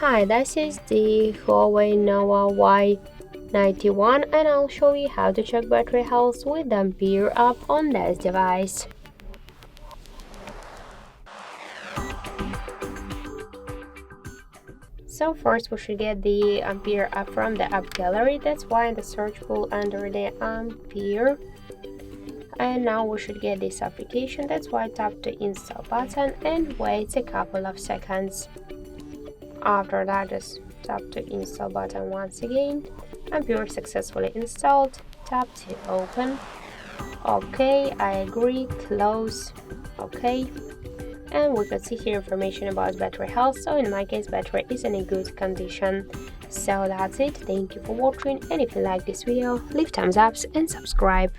Hi, this is the HUAWEI Nova Y91 and I'll show you how to check battery health with the Ampere app on this device. So first we should get the Ampere app from the app gallery. That's why in the search pool under the Ampere. And now we should get this application. That's why tap the install button and wait a couple of seconds. After that, just tap the install button once again. Ampere successfully installed. Tap to open. OK, I agree. Close. OK. And we could see here information about battery health. So in my case, battery is in a good condition. So that's it. Thank you for watching. And if you like this video, leave thumbs up and subscribe.